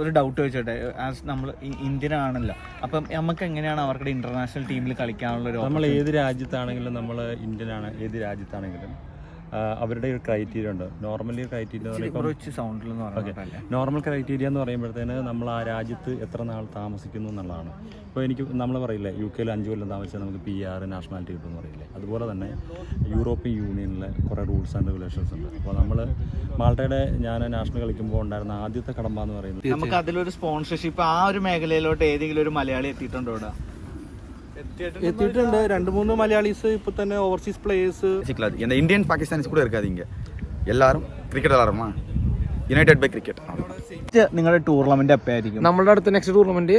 ഒരു ഡൗട്ട് ചോദിച്ചോട്ടെ, ആസ് നമ്മൾ ഇന്ത്യൻ ആണല്ലോ, അപ്പം നമുക്ക് എങ്ങനെയാണ് അവരുടെ ഇന്റർനാഷണൽ ടീമിൽ കളിക്കാനുള്ള ഒരു നമ്മൾ ഏത് രാജ്യത്താണെങ്കിലും നമ്മൾ ഇന്ത്യൻ ആണ്, ഏത് രാജ്യത്താണെങ്കിലും അവരുടെ ഒരു ക്രൈറ്റീരിയ ഉണ്ട്. നോർമലി ക്രൈറ്റീരിയ നോർമൽ ക്രൈറ്റീരിയ എന്ന് പറയുമ്പോഴത്തേന് നമ്മൾ ആ രാജ്യത്ത് എത്ര നാൾ താമസിക്കുന്നു എന്നുള്ളതാണ്. ഇപ്പോൾ എനിക്ക് നമ്മൾ പറയില്ലേ UK 5 കൊല്ലം താമസിച്ചാൽ നമുക്ക് PR നാഷണാലിറ്റി കിട്ടുമെന്ന് പറയില്ലേ, അതുപോലെ തന്നെ യൂറോപ്യൻ യൂണിയനിലെ കുറേ റൂൾസ് ആൻഡ് റെഗുലേഷൻസ് ഉണ്ട്. അപ്പോൾ നമ്മൾ മാൾട്ടയുടെ ഞാൻ നാഷണൽ കളിക്കുമ്പോൾ ഉണ്ടായിരുന്ന ആദ്യത്തെ കടമ്പ എന്ന് പറയുന്നത് നമുക്ക് അതിലൊരു സ്പോൺസർഷിപ്പ് ആ ഒരു മേഖലയിലോട്ട് ഏതെങ്കിലും ഒരു മലയാളി എത്തിയിട്ടുണ്ടോ? ഇവിടെ எத்திட்டு 2-3 மலையாளிஸ் இப்போ தானே ஓவர்சீஸ் பிளேயர்ஸ் இந்த இந்தியன் பாகிஸ்தானிஸ் கூட இருக்காதீங்க, எல்லாரும் கிரிக்கெட் விளாடுறோமா, യുണൈറ്റഡ് ബൈ ക്രിക്കറ്റ്. നിങ്ങളുടെ ടൂർണമെന്റ് എപ്പോഴായിരിക്കും? നമ്മുടെ അടുത്ത നെക്സ്റ്റ് ടൂർണമെന്റ്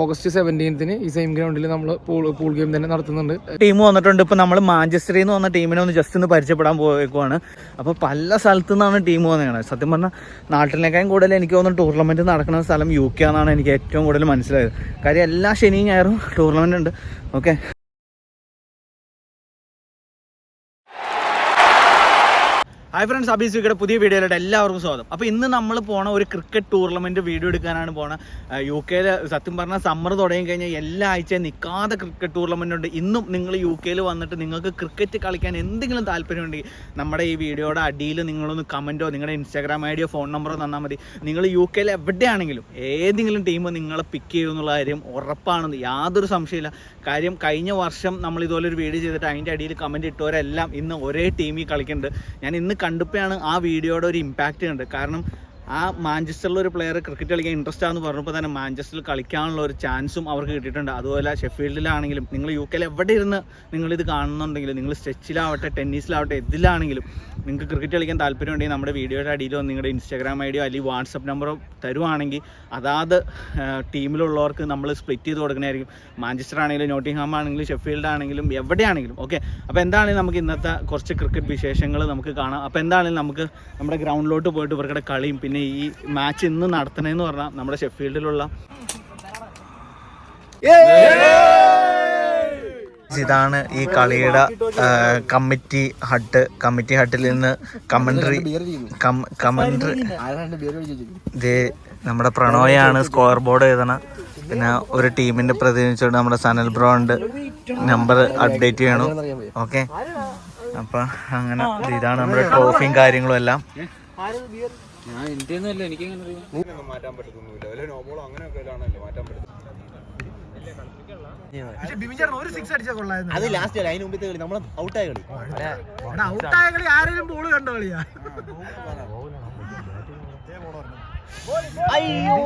August 17 ഈ സെയിം ഗ്രൗണ്ടിൽ നമ്മൾ പൂൾ ഗെയിം തന്നെ നടത്തുന്നുണ്ട്. ടീം വന്നിട്ടുണ്ട്. ഇപ്പൊ നമ്മൾ മാഞ്ചസ്റ്ററിൽ നിന്ന് വന്ന ടീമിനെ ഒന്ന് ജസ്റ്റ് ഒന്ന് പരിചയപ്പെടാൻ പോയേക്കുവാണ്. അപ്പോൾ പല സ്ഥലത്തു നിന്നാണ് ടീം വന്നത്. സത്യം പറഞ്ഞാൽ നാട്ടിലേക്കാളും കൂടുതൽ എനിക്ക് തോന്നുന്നു ടൂർണമെന്റ് നടക്കുന്ന സ്ഥലം UK ആണെന്നാണ് എനിക്ക് ഏറ്റവും കൂടുതൽ മനസ്സിലായത്. കാര്യം എല്ലാ ശനിയും ഞായറും ടൂർണമെന്റ് ഉണ്ട്. ഓക്കെ, ഹായ് ഫ്രണ്ട്സ്, അബീസ് വിക്കയുടെ പുതിയ വീഡിയോയിലോട്ട് എല്ലാവർക്കും സ്വാഗതം. അപ്പോൾ ഇന്ന് നമ്മൾ പോണ ഒരു ക്രിക്കറ്റ് ടൂർണമെൻറ്റ് വീഡിയോ എടുക്കാനാണ് പോണത്. UK സത്യം പറഞ്ഞാൽ സമ്മർ തുടങ്ങി കഴിഞ്ഞാൽ എല്ലാ ആഴ്ചയും നിൽക്കാതെ ക്രിക്കറ്റ് ടൂർണമെൻ്റ് ഉണ്ട്. ഇന്നും നിങ്ങൾ UK വന്നിട്ട് നിങ്ങൾക്ക് ക്രിക്കറ്റ് കളിക്കാൻ എന്തെങ്കിലും താല്പര്യമുണ്ടെങ്കിൽ നമ്മുടെ ഈ വീഡിയോയുടെ അടിയിൽ നിങ്ങളൊന്ന് കമൻറ്റോ നിങ്ങളുടെ Instagram ID ഫോൺ നമ്പറോ തന്നാൽ മതി. നിങ്ങൾ UK എവിടെയാണെങ്കിലും ഏതെങ്കിലും ടീം നിങ്ങളെ പിക്ക് ചെയ്യുമെന്നുള്ള കാര്യം ഉറപ്പാണെന്ന് യാതൊരു സംശയമില്ല. കാര്യം കഴിഞ്ഞ വർഷം നമ്മൾ ഇതുപോലെ ഒരു വീഡിയോ ചെയ്തിട്ട് അതിൻ്റെ അടിയിൽ കമൻറ്റ് ഇട്ടവരെല്ലാം ഇന്ന് ഒരേ ടീമിൽ കളിക്കുന്നുണ്ട്. ഞാൻ ഇന്ന് കണ്ടപ്പോഴാണ് ആ വീഡിയോയുടെ ഒരു ഇമ്പാക്റ്റ് കണ്ടത്. കാരണം ആ മാഞ്ചസ്റ്ററിൽ ഒരു പ്ലെയർ ക്രിക്കറ്റ് കളിക്കാൻ ഇൻട്രസ്റ്റ് ആണെന്ന് പറഞ്ഞപ്പോൾ തന്നെ മാഞ്ചസ്റ്ററിൽ കളിക്കാനുള്ള ഒരു ചാൻസും അവർക്ക് കിട്ടിയിട്ടുണ്ട്. അതുപോലെ ഷെഫീൽഡിലാണെങ്കിലും നിങ്ങൾ UK എവിടെ ഇരുന്ന് നിങ്ങളിത് കാണുന്നുണ്ടെങ്കിലും, നിങ്ങൾ സ്ട്രെച്ചിലാവട്ടെ ടെന്നീസിലാവട്ടെ ഇതിലാണെങ്കിലും നിങ്ങൾക്ക് ക്രിക്കറ്റ് കളിക്കാൻ താല്പര്യമുണ്ടെങ്കിൽ നമ്മുടെ വീഡിയോയുടെ അടിയിലോ നിങ്ങളുടെ Instagram ID അല്ലെങ്കിൽ വാട്സപ്പ് നമ്പറോ തരുവാണെങ്കിൽ അതാത് ടീമിലുള്ളവർക്ക് നമ്മൾ സ്പ്ലിറ്റ് ചെയ്ത് കൊടുക്കണമായിരിക്കും. മാഞ്ചസ്റ്റർ ആണെങ്കിലും നോട്ടിംഗ്ഹാം ആണെങ്കിലും ഷെഫീൽഡ് ആണെങ്കിലും എവിടെയാണെങ്കിലും. ഓക്കെ, അപ്പോൾ എന്താണെങ്കിലും നമുക്ക് ഇന്നത്തെ കുറച്ച് ക്രിക്കറ്റ് വിശേഷങ്ങൾ നമുക്ക് കാണാം. അപ്പോൾ എന്താണെങ്കിലും നമുക്ക് നമ്മുടെ ഗ്രൗണ്ടിലോട്ട് പോയിട്ട് ഇവരുടെ കളിയും പിന്നെ ഈ മാച്ച് ഇന്ന് നടത്തണമെന്ന് പറഞ്ഞാൽ നമ്മുടെ ഷെഫീൽഡിലുള്ള ഇതാണ് ഈ കളിയുടെ കമ്മിറ്റി ഹട്ടിൽ നിന്ന് കമന്ററി ഇത് നമ്മുടെ പ്രണോയാണ് സ്കോർ ബോർഡ് എഴുതണ. പിന്നെ ഒരു ടീമിന്റെ പ്രതിനിധിച്ചുകൊണ്ട് നമ്മുടെ സനൽ ബ്രോ ഉണ്ട്, നമ്പർ അപ്ഡേറ്റ് ചെയ്യണം. ഓക്കെ, അപ്പൊ അങ്ങനെ ഇതാണ് നമ്മുടെ ട്രോഫിയും കാര്യങ്ങളും എല്ലാം. മാറ്റാൻ പറ്റത്തൊന്നുമില്ല, നോബോളോ അങ്ങനെയൊക്കെ മാറ്റാൻ പറ്റും. ഒരു സിക്സ് അടിച്ചാൽ കൊള്ളായിരുന്നു. അത് ലാസ്റ്റ് അതിന് മുമ്പത്തെ കളി നമ്മൾ ഔട്ടായ കളി, ഔട്ടായ കളി ആരെങ്കിലും ബോൾ കണ്ട കളിയാ. അയ്യോ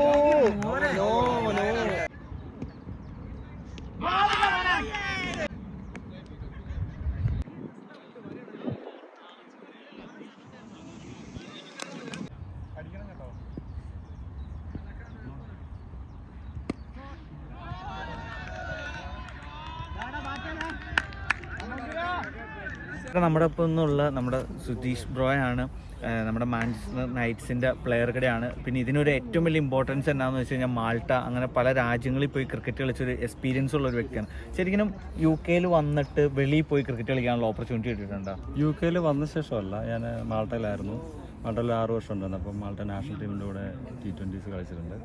നമ്മുടെ ഒപ്പം നിന്നുള്ള നമ്മുടെ സുധീഷ് ബ്രോയാണ്, നമ്മുടെ മാഞ്ചസ്റ്റർ നൈറ്റ്സിൻ്റെ പ്ലെയർ കൂടെയാണ്. പിന്നെ ഇതിനൊരു ഏറ്റവും വലിയ ഇമ്പോർട്ടൻസ് എന്താണെന്ന് വെച്ച് കഴിഞ്ഞാൽ മാൾട്ട അങ്ങനെ പല രാജ്യങ്ങളിൽ പോയി ക്രിക്കറ്റ് കളിച്ചൊരു എക്സ്പീരിയൻസ് ഉള്ള ഒരു വ്യക്തിയാണ്. ശരിക്കും UK വന്നിട്ട് വെളിയിൽ പോയി ക്രിക്കറ്റ് കളിക്കാനുള്ള ഓപ്പർച്യൂണിറ്റി കിട്ടിയിട്ടുണ്ടോ? UK വന്ന ശേഷമല്ല, ഞാൻ മാൾട്ടയിലായിരുന്നു. മാൾട്ടയിൽ 6 വർഷം ഉണ്ടായിരുന്നു. അപ്പം മാൾട്ട നാഷണൽ ടീമിൻ്റെ കൂടെ T20s കളിച്ചിട്ടുണ്ട്.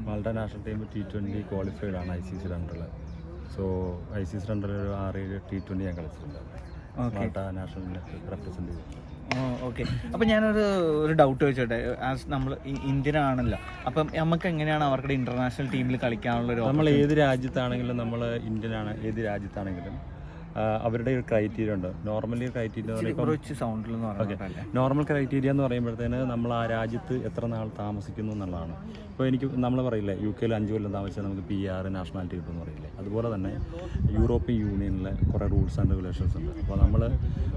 Malta national team T20 qualified ആണ് ICC രണ്ടിൽ. സോ ICC രണ്ടിൽ ഒരു 6-7 T20 ഞാൻ കളിച്ചിട്ടുണ്ട്. മാൾട്ട നാഷണൽ റെപ്രസെൻറ്റ് ചെയ്തു. ഓക്കെ, അപ്പോൾ ഞാനൊരു ഡൗട്ട് ചോദിച്ചോട്ടെ, ആസ് നമ്മൾ ഇന്ത്യൻ ആണല്ലോ, അപ്പം നമുക്ക് എങ്ങനെയാണ് അവരുടെ ഇന്റർനാഷണൽ ടീമിൽ കളിക്കാനുള്ള ഒരു നമ്മൾ ഏത് രാജ്യത്താണെങ്കിലും നമ്മൾ ഇന്ത്യൻ ആണ്, ഏത് രാജ്യത്താണെങ്കിലും അവരുടെ ഒരു ക്രൈറ്റീരിയ ഉണ്ട്. നോർമലി ക്രൈറ്റീരിയ നോർമൽ ക്രൈറ്റീരിയ എന്ന് പറയുമ്പോഴത്തേന് നമ്മൾ ആ രാജ്യത്ത് എത്ര നാൾ താമസിക്കുന്നു എന്നുള്ളതാണ്. ഇപ്പോൾ എനിക്ക് നമ്മൾ പറയില്ലേ UK 5 കൊല്ലം താമസിച്ചാൽ നമുക്ക് PR നാഷണാലിറ്റി കിട്ടുമെന്ന് പറയില്ലേ, അതുപോലെ തന്നെ യൂറോപ്യൻ യൂണിയനിലെ കുറേ റൂൾസ് ആൻഡ് റെഗുലേഷൻസ് ഉണ്ട്. അപ്പോൾ നമ്മൾ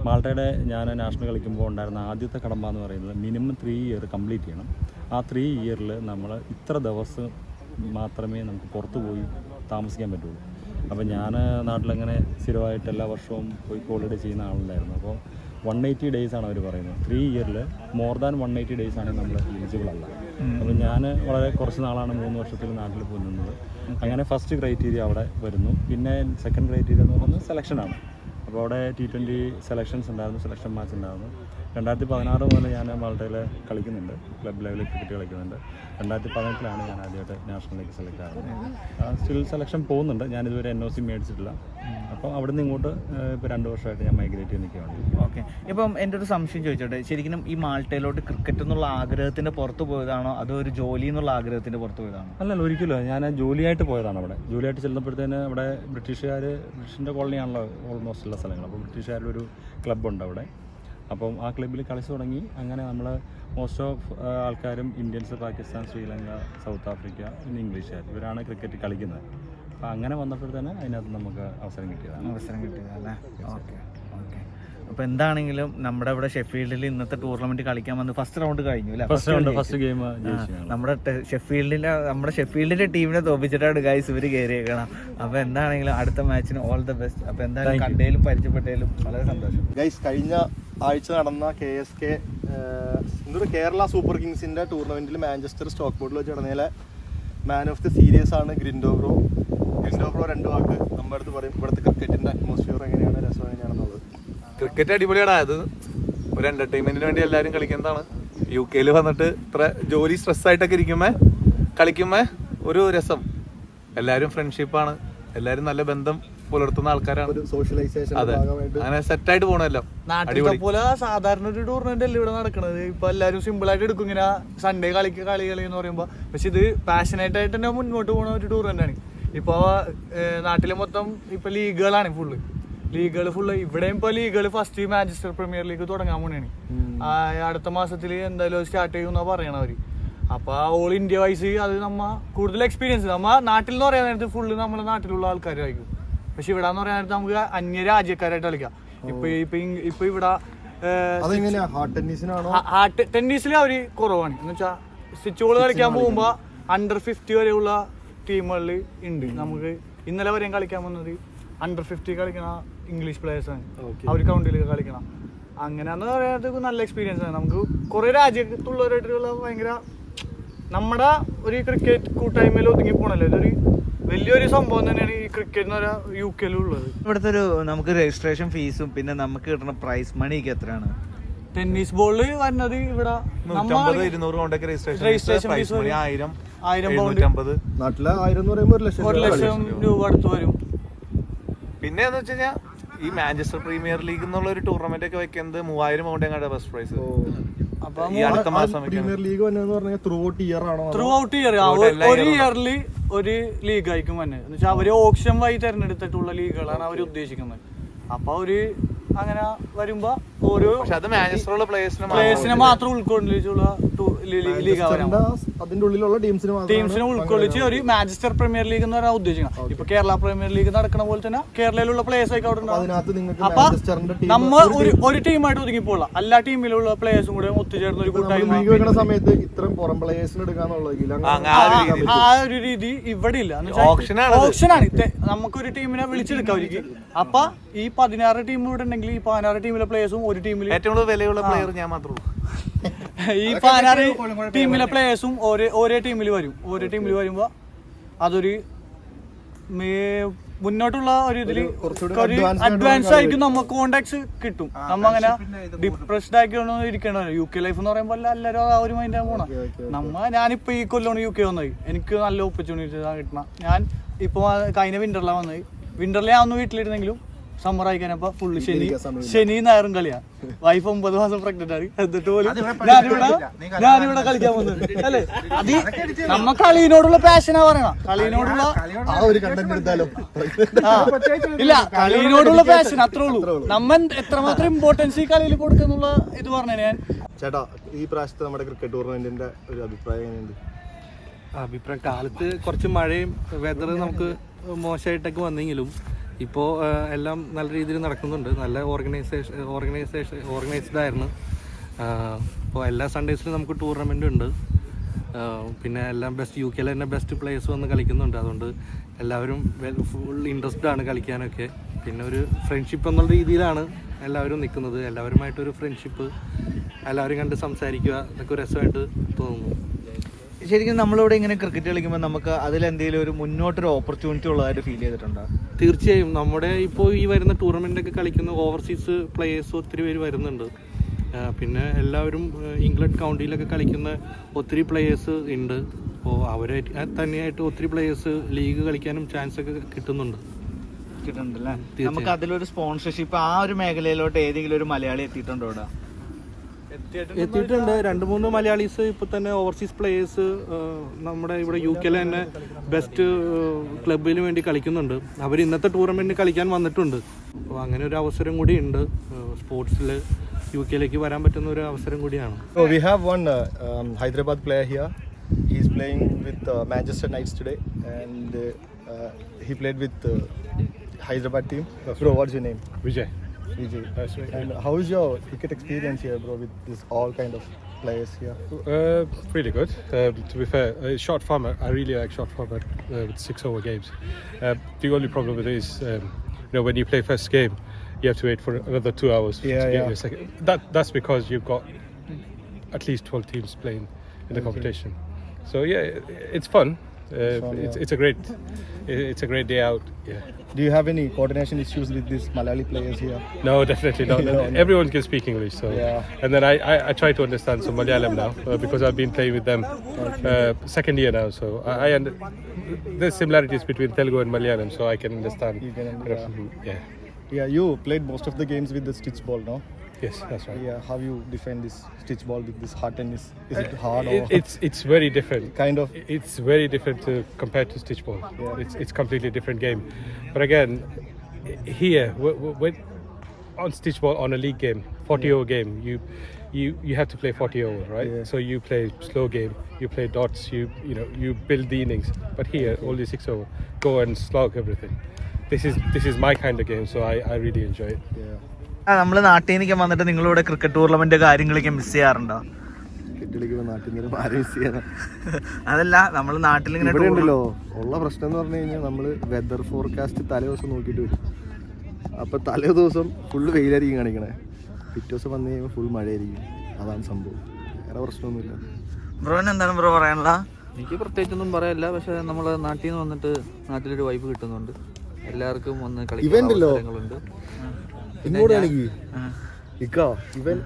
മാൾട്ടയുടെ ഞാൻ നാഷണൽ കളിക്കുമ്പോൾ ഉണ്ടായിരുന്ന ആദ്യത്തെ കടമ്പ എന്ന് പറയുന്നത് മിനിമം 3 ഇയർ കംപ്ലീറ്റ് ചെയ്യണം. ആ 3 ഇയറിൽ നമ്മൾ ഇത്ര ദിവസം മാത്രമേ നമുക്ക് പുറത്ത് പോയി താമസിക്കാൻ പറ്റുള്ളൂ. അപ്പോൾ ഞാൻ നാട്ടിലങ്ങനെ സ്ഥിരമായിട്ട് എല്ലാ വർഷവും പോയി ഹോളിഡേ ചെയ്യുന്ന ആളുണ്ടായിരുന്നു. അപ്പോൾ 180 days ആണ് അവർ പറയുന്നത്. 3 ഇയറിൽ മോർ ദാൻ 180 days ആണെങ്കിൽ നമ്മൾ എലിജിബിൾ അല്ല. അപ്പോൾ ഞാൻ വളരെ കുറച്ച് നാളാണ് 3 വർഷത്തിൽ നാട്ടിൽ പോയി നിന്നത്. അങ്ങനെ ഫസ്റ്റ് ക്രൈറ്റീരിയ അവിടെ വരുന്നു. പിന്നെ സെക്കൻഡ് ക്രൈറ്റീരിയ എന്ന് പറയുന്നത് സെലക്ഷനാണ്. അപ്പോൾ അവിടെ T20 സെലക്ഷൻസ് ഉണ്ടായിരുന്നു, സെലക്ഷൻ മാച്ച് ഉണ്ടായിരുന്നു. 2016 മുതൽ ഞാൻ മാൾട്ടയിൽ കളിക്കുന്നുണ്ട്, ക്ലബ് ലെവലിൽ ക്രിക്കറ്റ് കളിക്കുന്നുണ്ട്. 2018 ഞാൻ ആദ്യമായിട്ട് നാഷണലിലേക്ക് സെലക്ട് ആകുന്നത്. സ്റ്റിൽ സെലക്ഷൻ പോകുന്നുണ്ട്, ഞാനിതുവരെ NOC മേടിച്ചിട്ടില്ല. അപ്പോൾ അവിടെ നിന്ന് ഇങ്ങോട്ട് ഇപ്പോൾ 2 വർഷമായിട്ട് ഞാൻ മൈഗ്രേറ്റ് ചെയ്ത് നിൽക്കുകയാണ്. ഓക്കെ, ഇപ്പം എൻ്റെ ഒരു സംശയം ചോദിച്ചോട്ടെ, ശരിക്കും ഈ മാൾട്ടയിലോട്ട് ക്രിക്കറ്റ് എന്നുള്ള ആഗ്രഹത്തിൻ്റെ പുറത്ത് പോയതാണോ അതോ ഒരു ജോലി എന്നുള്ള ആഗ്രഹത്തിൻ്റെ പുറത്ത് പോയതാണോ? അല്ലല്ല, ഒരിക്കലും ഞാൻ ജോലിയായിട്ട് പോയതാണ്. അവിടെ ജോലിയായിട്ട് ചെല്ലുമ്പോഴത്തേന് അവിടെ ബ്രിട്ടീഷിൻ്റെ കോളനിയാണല്ലോ ഓൾമോസ്റ്റ് ഉള്ള സ്ഥലങ്ങൾ. അപ്പോൾ ബ്രിട്ടീഷുകാരുടെ ഒരു ക്ലബ്ബുണ്ട് അവിടെ. അപ്പം ആ ക്ലബ്ബിൽ കളിച്ച് തുടങ്ങി. അങ്ങനെ നമ്മൾ മോസ്റ്റ് ഓഫ് ആൾക്കാരും Indians, Pakistan, Sri Lanka, south Africa, പിന്നെ ഇംഗ്ലീഷുകാർ, ഇവരാണ് ക്രിക്കറ്റ് കളിക്കുന്നത്. അപ്പോൾ അങ്ങനെ വന്നപ്പോഴത്തേന് അതിനകത്ത് നമുക്ക് അവസരം കിട്ടിയതല്ലേ? Okay okay. അപ്പോൾ എന്താണെങ്കിലും നമ്മുടെ ഇവിടെ ഷെഫീൽഡിൽ ഇന്നത്തെ ടൂർണമെന്റ് കളിക്കാൻ വന്ന് ഫസ്റ്റ് റൗണ്ട് കഴിഞ്ഞു അല്ലേ? ഫസ്റ്റ് ഗെയിം നമ്മുടെ ഷെഫീൽഡിന്റെ ടീമിനെ തോപ്പിച്ചിട്ടാണ് ഗൈസ് ഇവർ കയറിയേക്കണം. അപ്പോൾ എന്താണെങ്കിലും അടുത്ത മാച്ചിന് ഓൾ ദ ബെസ്റ്റ്. അപ്പോൾ എന്തായാലും കണ്ടേലും പരിചയപ്പെട്ടേലും വളരെ സന്തോഷം. ഗൈസ്, കഴിഞ്ഞ ആഴ്ച നടന്ന കേരള സൂപ്പർ കിങ്സിന്റെ ടൂർണമെന്റിൽ മാഞ്ചസ്റ്റർ സ്റ്റോക്ക് ബോർഡിൽ വെച്ച് നടന്നതിലെ മാൻ ഓഫ് ദി സീരീസ് ആണ് ഗ്രിൻഡോ ബ്രോ. 2 വാക്ക് നമ്മുടെ അടുത്ത് പറയും ഇവിടുത്തെ ക്രിക്കറ്റിന്റെ അറ്റ്മോസ്ഫിയർ എങ്ങനെയാണ്, രസം എങ്ങനെയാണെന്നുള്ളത്. ക്രിക്കറ്റ് അടിപൊളിയാണ്. അത് ഒരു എന്റർടൈൻമെന്റിന് വേണ്ടി എല്ലാവരും കളിക്കുന്നതാണ്. UK വന്നിട്ട് ഇത്ര ജോലി സ്ട്രെസ്സായിട്ടൊക്കെ കളിക്കുമ്പോൾ ഒരു രസം. എല്ലാവരും ഫ്രണ്ട്ഷിപ്പാണ്, എല്ലാവരും നല്ല ബന്ധം പുലർത്തുന്ന ആൾക്കാരാണ്. സോഷ്യലൈസേഷൻ അതെ, അങ്ങനെ സെറ്റായിട്ട് പോകണമല്ലോ. നാട്ടിലെ പോലെ സാധാരണ ഒരു ടൂർണമെന്റ് അല്ല ഇവിടെ നടക്കുന്നത്. ഇപ്പൊ എല്ലാവരും സിമ്പിൾ ആയിട്ട് എടുക്കും, ഇങ്ങനെ സൺഡേ കളി എന്ന് പറയുമ്പോൾ. പക്ഷെ ഇത് പാഷനേറ്റ് ആയിട്ട് തന്നെ മുന്നോട്ട് പോകുന്ന ഒരു ടൂർണമെന്റ് ആണ്. ഇപ്പോൾ നാട്ടിലെ മൊത്തം ഇപ്പൊ ലീഗുകളാണ് ഫുള്ള്. ഇവിടെയും ഇപ്പൊ ലീഗുകൾ ഫസ്റ്റ് മാഞ്ചസ്റ്റർ പ്രീമിയർ ലീഗ് തുടങ്ങാൻ പോണെയാണ്. അടുത്ത മാസത്തിൽ എന്തായാലും സ്റ്റാർട്ട് ചെയ്യുമെന്നാ പറയണ അവര്. അപ്പൊ ഓൾ ഇന്ത്യ വൈസ് അത് കൂടുതൽ എക്സ്പീരിയൻസ് നാട്ടിൽ എന്ന് പറയാൻ നേരത്ത് ഫുള്ള് നമ്മുടെ നാട്ടിലുള്ള ആൾക്കാരായിരിക്കും. പക്ഷെ ഇവിടെ എന്ന് പറയാൻ നേരത്ത് നമുക്ക് അന്യ രാജ്യക്കാരായിട്ട് കളിക്കാം. ഇപ്പൊ ഇവിടെ ടെന്നീസിൽ അവര് കുറവാണ്. എന്ന് വെച്ചാൽ സ്വിച്ച് കളിക്കാൻ പോകുമ്പോ under 50 വരെയുള്ള ടീമുകളിൽ ഉണ്ട്. നമുക്ക് ഇന്നലെ വരെയും കളിക്കാൻ വന്നത് under 50 കളിക്കണ ഇംഗ്ലീഷ് പ്ലേയേഴ്സാണ്. അവർ കൗണ്ടിലേക്ക് കളിക്കണം. അങ്ങനെയാന്ന് പറയുന്നത് നല്ല എക്സ്പീരിയൻസ് ആണ്. നമുക്ക് കുറെ രാജ്യത്തുള്ളവരായിട്ടുള്ള ഭയങ്കര നമ്മുടെ ഒരു ക്രിക്കറ്റ് കൂട്ടായ്മയിൽ ഒതുങ്ങി പോണല്ലോ. ഇതൊരു വലിയൊരു സംഭവം തന്നെയാണ് ഈ ക്രിക്കറ്റ് എന്ന് പറയാ UK ഉള്ളത്. ഇവിടുത്തെ നമുക്ക് രജിസ്ട്രേഷൻ ഫീസും പിന്നെ നമുക്ക് കിട്ടുന്ന പ്രൈസ് മണിക്ക് എത്രയാണ്? ടെന്നീസ് ബോളിൽ വരുന്നത് ഇവിടെ 150-200 കൊണ്ടൊക്കെ രജിസ്ട്രേഷൻ ഫീസ് 1000 പൗണ്ട്. നാട്ടിലെ 1000 എന്ന് പറയുമ്പോൾ 1 ലക്ഷം രൂപ അടുത്ത് വരും. പിന്നെ എന്ന് വെച്ച് കഴിഞ്ഞാൽ ഈ മാഞ്ചസ്റ്റർ പ്രീമിയർ ലീഗ് എന്നുള്ള ഒരു ടൂർണമെന്റ് ഒക്കെ വെക്കുന്നത് 3000 പൗണ്ട് എങ്ങാണ്ട് ഫസ്റ്റ് പ്രൈസ്. ഈ അടുത്ത മാസം പ്രീമിയർ ലീഗ് വന്നതെന്ന് പറഞ്ഞാൽ ത്രൂ ഔട്ട് ഇയർ ആണോ? ത്രൂ ഔട്ട് ഇയർ ഒരു ഇയറിൽ ഒരു ലീഗ് ആയിരിക്കും വന്നത്. എന്ന് വെച്ചാൽ അവര് ഓപ്ഷൻ വഴി തെരഞ്ഞെടുത്തിട്ടുള്ള ലീഗുകളാണ് അവർ ഉദ്ദേശിക്കുന്നത്. അപ്പൊ അവര് അങ്ങനെ വരുമ്പോ ഓരോ മാഞ്ചസ്റ്ററിലുള്ള പ്ലേയേഴ്സിനെ മാത്രം ഉൾക്കൊള്ളിച്ചുള്ള അതിന്റെ ഉള്ളിലുള്ള ടീംസിനെ ഉൾക്കൊള്ളിച്ച് ഒരു മാഞ്ചസ്റ്റർ പ്രീമിയർ ലീഗ് എന്ന് പറയാൻ ഉദ്ദേശിക്കണം. ഇപ്പൊ കേരള പ്രീമിയർ ലീഗ് നടക്കുന്ന പോലെ തന്നെ കേരളയിലുള്ള പ്ലേയേഴ്സ് ആയിട്ട് അവിടെ ഉണ്ടാവും. അപ്പൊ നമ്മ ഒരു ടീമായിട്ട് ഒതുങ്ങിപ്പോളാം. എല്ലാ ടീമിലുള്ള പ്ലേയേഴ്സും കൂടെ ഒത്തുചേർന്ന ഒരു കൂട്ടായ്മ സമയത്ത് ഇത്രയും പുറം പ്ലേയേഴ്സിന് എടുക്കാന്നുള്ളത് ആ ഒരു രീതി ഇവിടെ ഇല്ല. ഓപ്ഷനാണ്. നമുക്കൊരു ടീമിനെ വിളിച്ചെടുക്കാം അവർക്ക്. അപ്പൊ ഈ 16 ടീം ഇവിടെ ഉണ്ടെങ്കിൽ ഈ 16 ടീമിലെ പ്ലേയേഴ്സും ഒരു ടീമിൽ ഏറ്റവും കൂടുതൽ വിലയുള്ള പ്ലെയർ ഞാൻ മാത്രമേ ഉള്ളൂ. ഈ 16 ടീമിലെ പ്ലേയേഴ്സും ഒരേ ടീമിൽ വരും. ഒരേ ടീമിൽ വരുമ്പോ അതൊരു മുന്നോട്ടുള്ള ഒരു ഇതില് അഡ്വാൻസ് ആയിരിക്കും. നമുക്ക് കോണ്ടാക്ട്സ് കിട്ടും. നമ്മ അങ്ങനെ ഡിപ്രസ്ഡ് ആക്കിയൊന്നും ഇരിക്കണ. UK ലൈഫ് എന്ന് പറയുമ്പോൾ എല്ലാവരും ആ ഒരു മൈൻഡാണ് പോണം. ഞാനിപ്പോ ഈ കൊല്ലമാണ് UK വന്നത്. എനിക്ക് നല്ല ഓപ്പർച്യൂണിറ്റി കിട്ടണം. ഞാൻ ഇപ്പൊ കഴിഞ്ഞ വിന്ററിലാണ് വന്നത്. വിന്ററിൽ ഞാൻ ഒന്ന് വീട്ടിലിരുന്നെങ്കിലും സമ്മർ ആയിക്കാനപ്പോ ഫുള്ള് ശനി ഞായറും കളിയാ. വൈഫ് 9 മാസം പ്രഗ്നന്റ് ആണ്. എന്നിട്ട് പോലും ഞാനിവിടെ കളിക്കാൻ വന്നത് അല്ലേ. അത് നമ്മ കളിയോടുള്ള പാഷനാ പറയണ. കളിയോടുള്ള ഇല്ല, കളിയോടുള്ള പാഷൻ അത്രേ ഉള്ളൂ. നമ്മ എത്രമാത്രം ഇമ്പോർട്ടൻസ് ഈ കളിയിൽ കൊടുക്കുന്നുള്ള ഇത് പറഞ്ഞ ഞാൻ. ചേട്ടാ, ഈ പ്രാവശ്യത്തെ നമ്മുടെ ക്രിക്കറ്റ് ടൂർണമെന്റിന്റെ ഒരു അഭിപ്രായം എങ്ങനെയുണ്ട്? അഭിപ്രായം കാലത്ത് കുറച്ച് മഴയും വെതർ നമുക്ക് മോശമായിട്ടൊക്കെ വന്നെങ്കിലും ഇപ്പോൾ എല്ലാം നല്ല രീതിയിൽ നടക്കുന്നുണ്ട്. നല്ല ഓർഗനൈസ്ഡ് ആയിരുന്നു. ഇപ്പോൾ എല്ലാ സൺഡേസിലും നമുക്ക് ടൂർണമെൻ്റ് ഉണ്ട്. പിന്നെ എല്ലാം UK തന്നെ ബെസ്റ്റ് പ്ലേയേഴ്സ് വന്ന് കളിക്കുന്നുണ്ട്. അതുകൊണ്ട് എല്ലാവരും ഫുൾ ഇൻട്രസ്റ്റഡ് ആണ് കളിക്കാനൊക്കെ. പിന്നെ ഒരു ഫ്രണ്ട്ഷിപ്പ് എന്നുള്ള രീതിയിലാണ് എല്ലാവരും നിൽക്കുന്നത്. എല്ലാവരുമായിട്ടൊരു ഫ്രണ്ട്ഷിപ്പ്, എല്ലാവരും കണ്ട് സംസാരിക്കുക, അതൊക്കെ രസമായിട്ട് തോന്നുന്നു. ശരിക്കും നമ്മളിവിടെ ഇങ്ങനെ ക്രിക്കറ്റ് കളിക്കുമ്പോൾ നമുക്ക് അതിലെന്തെങ്കിലും ഒരു മുന്നോട്ടൊരു ഓപ്പർച്യൂണിറ്റി ഉള്ളതായിട്ട് ഫീൽ ചെയ്തിട്ടുണ്ടോ? തീർച്ചയായും. നമ്മുടെ ഇപ്പോൾ ഈ വരുന്ന ടൂർണമെൻ്റൊക്കെ കളിക്കുന്ന ഓവർസീസ് പ്ലേയേഴ്സ് ഒത്തിരി പേര് വരുന്നുണ്ട്. പിന്നെ എല്ലാവരും ഇംഗ്ലണ്ട് കൗണ്ടിയിലൊക്കെ കളിക്കുന്ന ഒത്തിരി പ്ലേയേഴ്സ് ഉണ്ട്. അപ്പോൾ അവരെ തന്നെയായിട്ട് ഒത്തിരി പ്ലേയേഴ്സ് ലീഗ് കളിക്കാനും ചാൻസ് ഒക്കെ കിട്ടുന്നുണ്ട്. നമുക്ക് അതിലൊരു സ്പോൺസർഷിപ്പ് ആ ഒരു മേഖലയിലോട്ട് ഏതെങ്കിലും ഒരു മലയാളി എത്തിയിട്ടുണ്ടോ ഇവിടെ? എത്തിയിട്ടുണ്ട്. 2-3 മലയാളീസ് ഇപ്പോൾ തന്നെ ഓവർസീസ് പ്ലേയേഴ്സ് നമ്മുടെ ഇവിടെ UK തന്നെ ബെസ്റ്റ് ക്ലബിന് വേണ്ടി കളിക്കുന്നുണ്ട്. അവർ ഇന്നത്തെ ടൂർണമെൻറ്റ് കളിക്കാൻ വന്നിട്ടുണ്ട്. അപ്പോൾ അങ്ങനെ ഒരു അവസരം കൂടി ഉണ്ട്. സ്പോർട്സിൽ UK വരാൻ പറ്റുന്ന ഒരു അവസരം കൂടിയാണ്. So we have one Hyderabad player here. He's playing with Manchester Knights today, and he played with Hyderabad team. Bro, what's your name? Vijay. Vijay. And how is your cricket experience here, bro, with this all kind of players here? Really good. To be fair, short format. I really like short format with 6-over games. The only problem with it is, when you play first game, you have to wait for another 2 hours to get your second. That's because you've got at least 12 teams playing in the competition. So yeah, it's fun. It's a great day out. Yeah. Do you have any coordination issues with these Malayali players here? No, definitely not. No. Everyone can speak English, so and then I try to understand some Malayalam now because I've been playing with them second year now. So there's similarities between Telugu and Malayalam, so I can understand. You can understand. Yeah. You played most of the games with the stitch ball, no? Yes, that's right. Yeah. How you defend this stitch ball with this hard tennis? Is it hard or It's very different. kind of? It's very different compared to stitch ball. Yeah. It's completely different game. But again, here when on stitch ball on a league game, 40-over game, you have to play 40 over, right? Yeah. So you play slow game, you play dots, you build the innings. But here, only 6 over, go and slog everything. This is my kind of game, so I really enjoy it. Yeah. നമ്മൾ നാട്ടിൽ നിന്നൊക്കെ വന്നിട്ട് നിങ്ങളിവിടെ cricket tournament കാര്യങ്ങളൊക്കെ miss ചെയ്യാറുണ്ടോ? അതല്ല, നമ്മൾ നാട്ടിൽ ഇങ്ങനെ ഇവിടെ ഉണ്ടല്ലോ ഉള്ള പ്രശ്നം എന്ന് പറഞ്ഞു കഴിഞ്ഞാൽ നമ്മൾ വെതർ ഫോർകാസ്റ്റ് തലേ ദിവസം നോക്കിയിട്ട് വരും. അപ്പൊ തലേ ദിവസം ഫുള്ള് വെയിലായിരിക്കും കാണിക്കണേ, പിറ്റേ ദിവസം വന്നു കഴിയുമ്പോൾ ഫുൾ മഴയായിരിക്കും. അതാണ് സംഭവം, വേറെ പ്രശ്നമൊന്നുമില്ല. ബ്രോന് എന്താണ് ബ്രോ പറയാനുള്ള? എനിക്ക് പ്രത്യേകിച്ചൊന്നും പറയാനില്ല. പക്ഷെ നമ്മൾ നാട്ടിൽ നിന്ന് വന്നിട്ട് നാട്ടിലൊരു വൈബ് കിട്ടുന്നുണ്ട്. എല്ലാവർക്കും ഒന്ന് കളിക്കാൻ അവസരങ്ങളുണ്ട്. ഇവൻ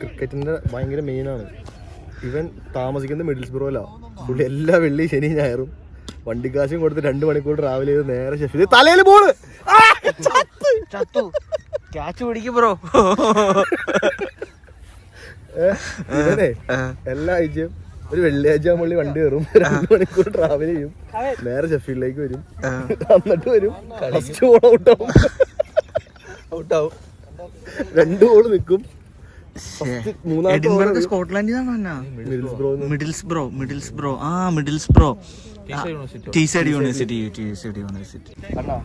ക്രിക്കറ്റിന്റെ ഭയങ്കര മെയിനാണ്. ഇവൻ താമസിക്കുന്നത് മിഡിൽസ്ബ്രോയിലാ. പുള്ളി എല്ലാ വെള്ളി ശനി ഞായറും വണ്ടിക്കാശും കൊടുത്ത് 2 മണിക്കൂർ ട്രാവൽ ചെയ്ത് നേരെ ഷെഫീൽഡ് തലയിൽ ബോള് ചത്തു ക്യാച്ച് പിടിക്കും ബ്രോ. ഇവനെ എല്ലാ ആഴ്ചയും ഒരു വെള്ളിയാഴ്ച പുള്ളി വണ്ടി കയറും, 2 മണിക്കൂർ ട്രാവൽ ചെയ്യും, നേരെ ഷെഫീൽഡിലേക്ക് വരും, എന്നിട്ട് വരും ഫസ്റ്റ് ബോൾ ഔട്ടാവും, 2 ബോൾ നിൽക്കും. സ്കോട്ട്ലാൻഡിൽ ടീസൈഡ് യൂണിവേഴ്സിറ്റി. அண்ணா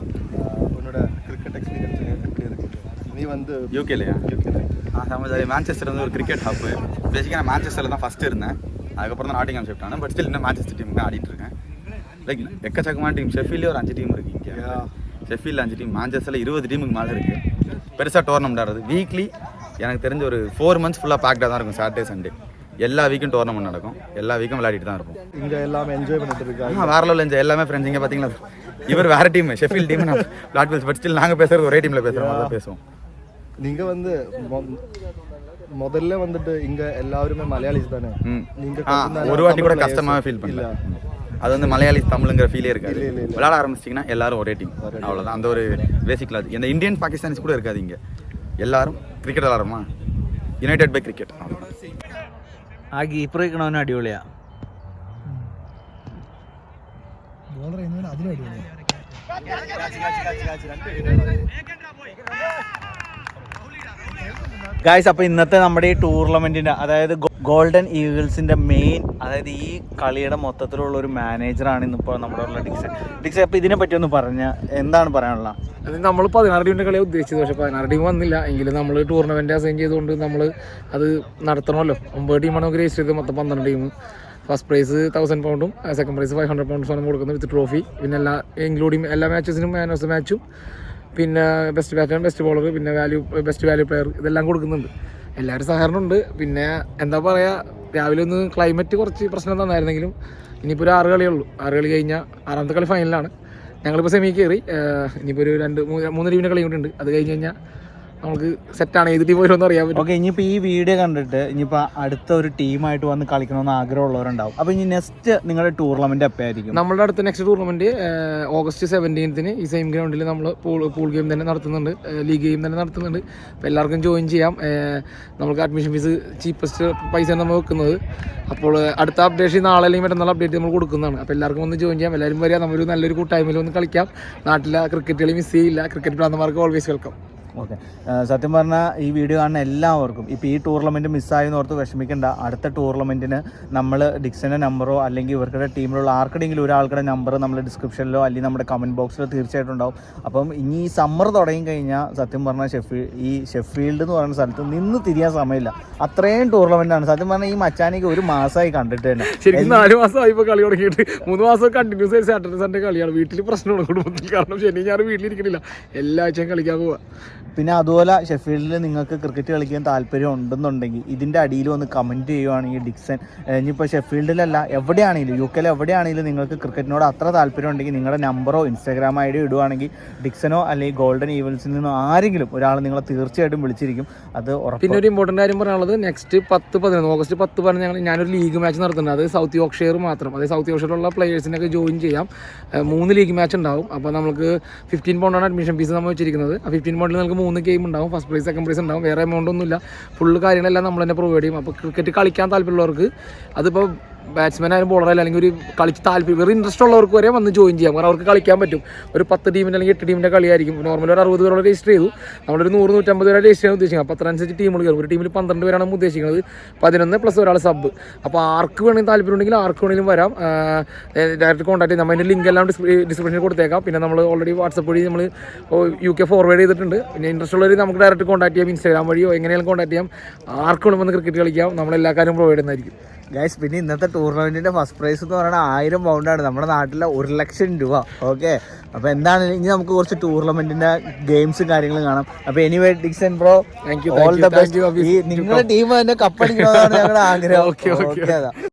உன்னோட கிரிக்கெட் எக்ஸ்பீரியன்ஸ் எப்படி இருக்கு? நீ வந்து யூகேலையா? மான்செஸ்டர் வந்து ஒரு கிரிக்கெட் ஹப்பு. பேசிக்காக நான் மான்செஸ்டரில் தான் ஃபஸ்ட்டு இருந்தேன். அதுக்கப்புறம் தான் நாட்டிங்ஹாம் ஷிஃப்ட் ஆனேன். பட் ஸ்டில் இன்னும் மான்செஸ்டர் டீம் தான் ஆடிட்டு இருக்கேன். லைக் எக்கச்சக்கமான டீம். ஷெஃபீல்ட்லேயே ஒரு 5 டீம் இருக்கு இங்கே. ஷெஃபீல்டில் 5 டீம், மான்செஸ்டரில் 20 டீமுக்கு மேலே இருக்குது. பெருசாக டோர்னமெண்ட் ஆடுறது வீக்லி எனக்கு தெரிஞ்ச ஒரு 4 months ஃபுல்லாக பேக்டாக தான் இருக்கும். சாட்டர்டே சண்டே எல்லா வீக்கும் டோர்னமெண்ட் நடக்கும். எல்லா வீக்கும் விளையாடிட்டு தான் இருப்போம். இங்கே எல்லாமே என்ஜாய் பண்ணிட்டு இருக்காங்க. வேற லெவலில் என்ஜாய். எல்லாமே ஃப்ரெண்ட்ஸ். இங்கே பார்த்தீங்களா, இவர் வேறு டீம், ஷெஃபீல்ட் டீம், நான் பிளாட்வெல்ஸ். பட் ஸ்டில் நாங்கள் பேசுகிறது ஒரே டீமில் பேசுகிறோம், அதான் பேசுவோம். நீங்கள் வந்து முதல்ல வந்துட்டு இங்கே எல்லாருமே மலையாளிஸ் தானே? நீங்கள் ஒரு வாட்டி கூட கஷ்டமாக ஃபீல் பண்ணல. அது வந்து மலையாளி தமிழுங்கிற ஃபீலே இருக்காது. விளையாட ஆரம்பிச்சிட்டிங்கன்னா எல்லாரும் ஒரே டீம், அவ்வளோதான். அந்த ஒரு பேசிக் லாஜிக். இந்த இந்தியன் பாகிஸ்தானிஸ் கூட இருக்காது. இங்கே எல்லாரும் ക്രിക്കറ്റ് വിളാടുമോ, യുണൈറ്റഡ് ബൈ ക്രിക്കറ്റ്. ആ കീപ്പർ വെക്കണവന് അടിപൊളിയാ. ഗായ്സ്, അപ്പോൾ ഇന്നത്തെ നമ്മുടെ ഈ ടൂർണമെൻറ്റിൻ്റെ, അതായത് ഗോൾഡൻ ഈഗിൾസിൻ്റെ മെയിൻ, അതായത് ഈ കളിയുടെ മൊത്തത്തിലുള്ള ഒരു മാനേജറാണ് ഇന്നിപ്പോൾ നമ്മുടെ ഉള്ള ഡിക്സ്. അപ്പോൾ ഇതിനെ പറ്റി ഒന്ന് പറഞ്ഞാൽ എന്താണ് പറയാനുള്ളത്? അത് നമ്മൾ 16 ടീമിൻ്റെ കളിയാണ് ഉദ്ദേശിച്ചത്. പക്ഷേ 16 ടീം വന്നില്ല. എങ്കിലും നമ്മൾ ടൂർണമെൻറ്റ് അസൈൻ ചെയ്തുകൊണ്ട് നമ്മൾ അത് നടത്തണമല്ലോ. 9 ടീമാണ് നമുക്ക് രജിസ്റ്റർ ചെയ്തത്. മൊത്തം 12 team. First prize 1000 pound, second prize 500 pounds ആണ് കൊടുക്കുന്നത് വിത്ത് ട്രോഫി. പിന്നെ ഇൻക്ലൂഡിങ് എല്ലാ മാച്ചസിനും മാൻ ഓഫ് ദ മാച്ചും, പിന്നെ ബെസ്റ്റ് ബാറ്റർ, ബെസ്റ്റ് ബോളർ, പിന്നെ ബെസ്റ്റ് വാല്യൂ പ്ലെയർ, ഇതെല്ലാം കൊടുക്കുന്നുണ്ട്. എല്ലാവരും സഹകരണമുണ്ട്. പിന്നെ എന്താ പറയുക, രാവിലെ ഒന്ന് ക്ലൈമറ്റ് കുറച്ച് പ്രശ്നം തന്നായിരുന്നെങ്കിലും ഇനിയിപ്പോൾ ഒരു 6 കളിയുള്ളൂ. 6 കളി കഴിഞ്ഞാൽ 6ാമത്തെ കളി ഫൈനലാണ്. ഞങ്ങളിപ്പോൾ സെമി കയറി. ഇനിയിപ്പോൾ ഒരു 3 ടീമിൻ്റെ കളി കൂടി ഉണ്ട്. അത് കഴിഞ്ഞ് കഴിഞ്ഞാൽ നമുക്ക് സെറ്റാണ് ഏത് ടീം വരുമെന്ന് അറിയാൻ പറ്റും. ഓക്കെ, ഇനിയിപ്പോൾ ഈ വീഡിയോ കണ്ടിട്ട് ഇനിയിപ്പോൾ അടുത്ത ഒരു ടീമായിട്ട് വന്ന് കളിക്കണമെന്ന് ആഗ്രഹമുള്ളവരുണ്ടാവും. അപ്പോൾ ഇനി നെക്സ്റ്റ് നിങ്ങളുടെ ടൂർണമെന്റ് എപ്പോഴായിരിക്കും? നമ്മളുടെ അടുത്ത നെക്സ്റ്റ് ടൂർണമെന്റ് ഓഗസ്റ്റ് 17 ഈ സെയിം ഗ്രൗണ്ടിൽ നമ്മൾ പൂൾ ഗെയിം തന്നെ നടത്തുന്നുണ്ട്, ലീഗ് ഗെയിം തന്നെ നടത്തുന്നുണ്ട്. അപ്പോൾ എല്ലാവർക്കും ജോയിൻ ചെയ്യാം. നമുക്ക് അഡ്മിഷൻ ഫീസ് ചീപ്പസ്റ്റ് പൈസ നമ്മൾ വെക്കുന്നത്. അപ്പോൾ അടുത്ത അപ്ഡേഷൻ നാളെ അല്ലെങ്കിൽ മറ്റന്നാൾ അപ്ഡേറ്റ് നമ്മൾ കൊടുക്കുന്നതാണ്. അപ്പോൾ എല്ലാവർക്കും ഒന്ന് ജോയിൻ ചെയ്യാം. എല്ലാവരും വരിക, നമ്മളൊരു നല്ലൊരു കൂട്ടായ്മയിൽ ഒന്ന് കളിക്കാം. നാട്ടിലെ ക്രിക്കറ്റ് കളി മിസ് ചെയ്യില്ല. ക്രിക്കറ്റ് ഭ്രാന്തന്മാർക്ക് ഓൾവേസ് വെൽക്കം. ഓക്കെ, സത്യം പറഞ്ഞാൽ ഈ വീഡിയോ കാണുന്ന എല്ലാവർക്കും ഇപ്പോൾ ഈ ടൂർണമെൻറ്റ് മിസ്സായെന്ന് ഓർത്ത് വിഷമിക്കേണ്ട. അടുത്ത ടൂർണമെൻറ്റിന് നമ്മൾ ഡിക്സൻ്റെ നമ്പറോ അല്ലെങ്കിൽ ഇവർക്കുടെ ടീമിലുള്ള ആർക്കെങ്കിലും ഒരാൾക്കുടെ നമ്പർ നമ്മൾ ഡിസ്ക്രിപ്ഷനിലോ അല്ലെങ്കിൽ നമ്മുടെ കമൻറ്റ് ബോക്സിലോ തീർച്ചയായിട്ടും ഉണ്ടാവും. അപ്പം ഇനി ഈ സമ്മർ തുടങ്ങി കഴിഞ്ഞാൽ സത്യം പറഞ്ഞാൽ ഷെഫീൽഡ് എന്ന് പറയുന്ന സ്ഥലത്ത് നിന്ന് തിരിയാൻ സമയമില്ല. അത്രയും ടൂർണമെൻറ്റാണ്. സത്യം പറഞ്ഞാൽ ഈ മച്ചാനിക്ക് ഒരു മാസമായി കണ്ടിട്ട് തന്നെ. ശരിക്കും 4 മാസമായി ഇപ്പോൾ കളി തുടങ്ങിയിട്ട്. 3 മാസം കണ്ടിന്യൂസ് ആയി സാറ്റർഡേ സൺഡേ കളിയാണ്. വീട്ടിൽ പ്രശ്നമാണ് കുടുംബത്തിൽ. കാരണം ശനി ഞാൻ വീട്ടിലിരിക്കണില്ല, എല്ലാ ആഴ്ചയും കളിക്കാൻ പോവുക. പിന്നെ അതുപോലെ ഷെഫീൽഡിൽ നിങ്ങൾക്ക് ക്രിക്കറ്റ് കളിക്കാൻ താല്പര്യം ഉണ്ടെന്നുണ്ടെങ്കിൽ ഇതിൻ്റെ അടിയിൽ ഒന്ന് കമൻറ്റ് ചെയ്യുവാണെങ്കിൽ ഡിക്സൺ, ഇനിയിപ്പോൾ ഷെഫീൽഡിലല്ല എവിടെയാണെങ്കിലും UK എവിടെയാണെങ്കിലും നിങ്ങൾക്ക് ക്രിക്കറ്റിനോട് അത്ര താല്പര്യം ഉണ്ടെങ്കിൽ നിങ്ങളുടെ നമ്പറോ ഇൻസ്റ്റാഗ്രാം ID ഇടുവാണെങ്കിൽ ഡിക്സനോ അല്ലെങ്കിൽ ഗോൾഡൻ ഈവിൾസിൽ നിന്നോ ആരെങ്കിലും ഒരാൾ നിങ്ങളെ തീർച്ചയായിട്ടും വിളിച്ചിരിക്കും. അത് ഉറപ്പ്. പിന്നെ ഒരു ഇമ്പോർട്ടൻ്റ് കാര്യം പറയാനുള്ളത്, നെക്സ്റ്റ് 10-11 ഓഗസ്റ്റ് 10 ഞാനൊരു ലീഗ് മാച്ച് നടത്തുന്നുണ്ട്. അത് സൗത്ത് യോർക്ക്ഷയർ മാത്രം. അതായത് സൗത്ത് യോർക്ക്ഷയറിലുള്ള പ്ലേയേഴ്സിനൊക്കെ ജോയിൻ ചെയ്യാം. 3 ലീഗ് മാച്ച് ഉണ്ടാവും. അപ്പോൾ നമുക്ക് 15 പൗണ്ടാണ് അഡ്മിഷൻ ഫീസ് നമ്മൾ വെച്ചിരിക്കുന്നത്. ആ 15 പൗണ്ടിൽ നമുക്ക് 3 ഗെയിം ഉണ്ടാവും. ഫസ്റ്റ് പ്രൈസ്, സെക്കൻഡ് പ്രൈസ് ഉണ്ടാവും. വേറെ എമൗണ്ട് ഒന്നുമില്ല. ഫുള്ള് കാര്യങ്ങളെല്ലാം നമ്മൾ തന്നെ പ്രൊവൈഡ് ചെയ്യും. അപ്പോൾ ക്രിക്കറ്റ് കളിക്കാൻ താല്പര്യമുള്ളവർക്ക്, അതിപ്പോൾ ബാറ്റ്സ്മാൻ ആയാലും ബോളറായാലും അല്ലെങ്കിൽ ഒരു കളിച്ച് താല്പര്യം വെറും ഇൻട്രസ്റ്റ് ഉള്ളവർക്ക് വരെ വന്ന് ജോയിൻ ചെയ്യാം. കാരണം അവർക്ക് കളിക്കാൻ പറ്റും. ഒരു 10 ടീമിൻ്റെ അല്ലെങ്കിൽ 8 ടീമിൻ്റെ കളിയായിരിക്കും. നോർമൽ ഒരു 60 പേരോട് രജിസ്റ്റർ ചെയ്തു. നമ്മളൊരു 100-150 പേരെ രജിസ്റ്റർ ചെയ്യാൻ ഉദ്ദേശിക്കുന്നത്. അപ്പോൾ അത്രനുസരിച്ച് ടീമുകൾ കയറും. ഒരു ടീമിൽ 12 പേരാണ് നമ്മൾ ഉദ്ദേശിക്കുന്നത്. 11 പ്ലസ് ഒരാൾ സബ്. അപ്പോൾ ആർക്ക് വേണമെങ്കിൽ താല്പര്യം ഉണ്ടെങ്കിൽ ആർക്ക് വേണമെങ്കിലും വരാം. ഡയറക്റ്റ് കോൺടാക്ട് ചെയ്യാം. നമ്മൾ അതിൻ്റെ ലിങ്ക് എല്ലാം ഡിസ്ക്രിപ്ഷനിൽ കൊടുത്തേക്കാം. പിന്നെ നമ്മൾ ഓൾറെഡി വാട്സപ്പ് വഴി നമ്മൾ UK ഫോർവേഡ് ചെയ്തിട്ടുണ്ട്. പിന്നെ ഇൻട്രസ്റ്റ് ഉള്ളവർ നമുക്ക് ഡയറക്റ്റ് കോൺടാക്ട് ചെയ്യാം. ഇൻസ്റ്റാഗ്രാം വഴിയോ എങ്ങനെയാലും കോൺടാക്ട് ചെയ്യാം. ആർക്ക് വേണം വന്ന് ക്രിക്കറ്റ് കളിക്കാം. നമ്മളെല്ലാ കാര്യം പ്രൊവൈഡ് ചെയ്യുന്നതായിരിക്കും. ഗൈസ്, പിന്നെ ഇന്നത്തെ ടൂർണമെൻറ്റിൻ്റെ ഫസ്റ്റ് പ്രൈസ് എന്ന് പറയുന്നത് 1000 പൗണ്ടാണ്. നമ്മുടെ നാട്ടിലെ 1 ലക്ഷം രൂപ. ഓക്കെ, അപ്പോൾ എന്താണ് ഇനി നമുക്ക് കുറച്ച് ടൂർണമെൻറ്റിൻ്റെ ഗെയിംസും കാര്യങ്ങളും കാണാം. അപ്പോൾ anyway Dixon bro, thank you. All the best. ഈ നിങ്ങളുടെ ടീം തന്നെ കപ്പടിക്കണമെന്നാണ് ഞങ്ങളുടെ ആഗ്രഹം. ഓക്കെ.